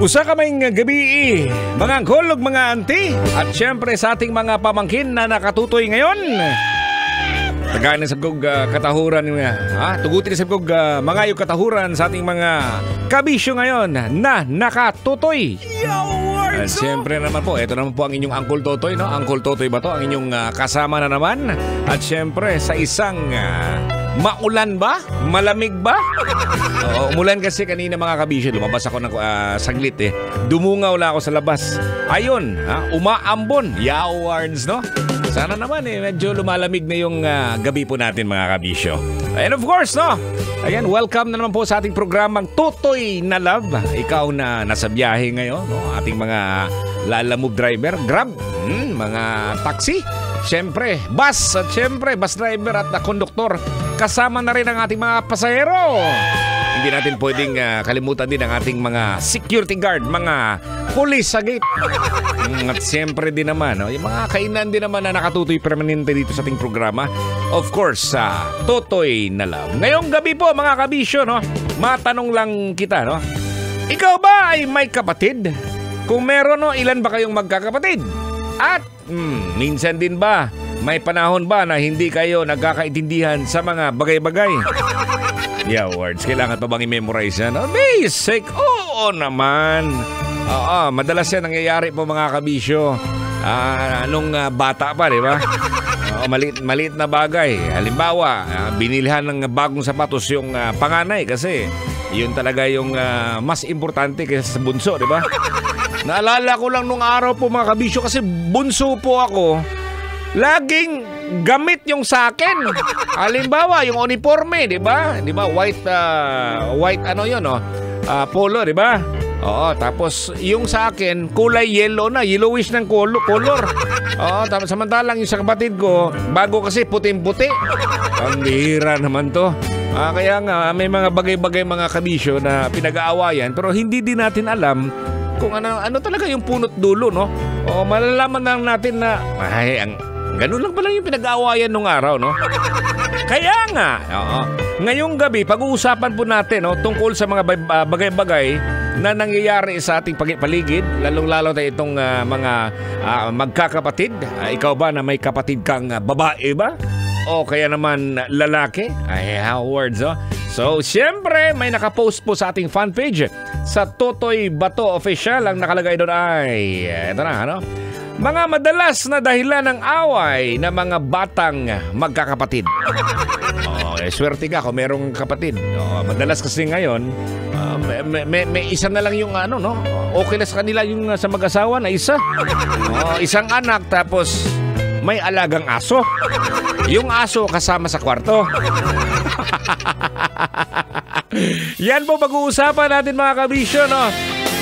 Usa kaming gabi, mga angkol ug mga auntie, at syempre sa ating mga pamangkin na nakatutoy ngayon. Taganin sa kog katahuran nga, tugutin sa kog mga yung katahuran sa ating mga kabisyo ngayon na nakatutoy. At syempre naman po, ito naman po ang inyong Uncle Totoy, no? Uncle Totoy ba to? Ang inyong kasama na naman. At syempre sa isang maulan ba? Malamig ba? Oo, umulan kasi kanina mga kabisyo. Lumabas ako ng saglit eh. Dumungaw lang ako sa labas. Ayun, umaambon. Yawards, no? Sana naman medyo lumalamig na yung gabi po natin mga kabisyo. And of course, no? Ayan, welcome na naman po sa ating programang Totoy na Love. Ikaw na nasa biyahe ngayon, no? Ating mga lalamove driver, Grab, mga taxi, syempre, bus, at syempre, bus driver at konduktor. Kasama na rin ang ating mga pasahero. Hindi natin pwedeng kalimutan din ang ating mga security guard, mga police sa gate. At siyempre din naman, no, yung mga kainan din naman na nakatutoy permanente dito sa ating programa. Of course, Totoy na Love. Ngayong gabi po mga kabisyo, no, matanong lang kita, no? Ikaw ba ay may kapatid? Kung meron, no, ilan ba kayong magkakapatid? At minsan din ba, may panahon ba na hindi kayo nagkakaintindihan sa mga bagay-bagay? Yeah, words. Kailangan pa bang i-memorize yan? Oh, basic. Oo naman. Oo, madalas yan nangyayari po mga kabisyo. Nung bata pa, di ba? Maliit na bagay. Halimbawa, binilhan ng bagong sapatos yung panganay kasi yun talaga yung mas importante kaysa sa bunso, di ba? Naalala ko lang nung araw po mga kabisyo kasi bunso po ako. Laging gamit yung sa akin. Halimbawa, yung uniforme, di ba? Di ba? White ano yun, no? Polo, di ba? Oo, tapos yung sa akin, kulay yellow na, yellowish ng color. Oo, tapos samantalang yung sa kapatid ko, bago kasi puting-puti. Ang bihira naman to. Kaya nga, may mga bagay-bagay mga kabisyo na pinag-aawayan, pero hindi din natin alam kung ano talaga yung punot dulo, no? O malalaman lang natin na, ganun lang pala yung pinag-aawayan nung araw, no? Kaya nga, ngayong gabi, pag-uusapan po natin, no, tungkol sa mga bagay-bagay na nangyayari sa ating paligid, lalong-lalo na itong mga magkakapatid. Ikaw ba na may kapatid kang babae ba? O kaya naman lalaki? Ay, words, oh. So, siyempre, may nakapost po sa ating fan page sa Totoy Bato Official. Ang nakalagay doon ay, ito na, ano? Mga madalas na dahilan ng away na mga batang magkakapatid. Swerte ka kung merong kapatid. Madalas kasi ngayon, may isa na lang yung ano, no? Okay na sa kanila yung sa mag-asawa na isa. Isang anak tapos may alagang aso. Yung aso kasama sa kwarto. Yan po pag-uusapan natin mga kabisyo, no?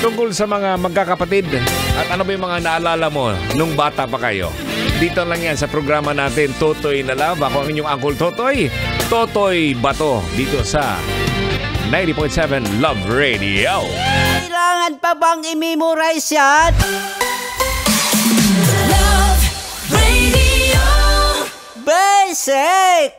Tungkol sa mga magkakapatid. At ano ba yung mga naalala mo nung bata pa kayo? Dito lang yan sa programa natin, Totoy na Love. Ako ang inyong Uncle Totoy, Totoy Bato, dito sa 90.7 Love Radio. Kailangan pa bang i-memorize yan? Love Radio Basic!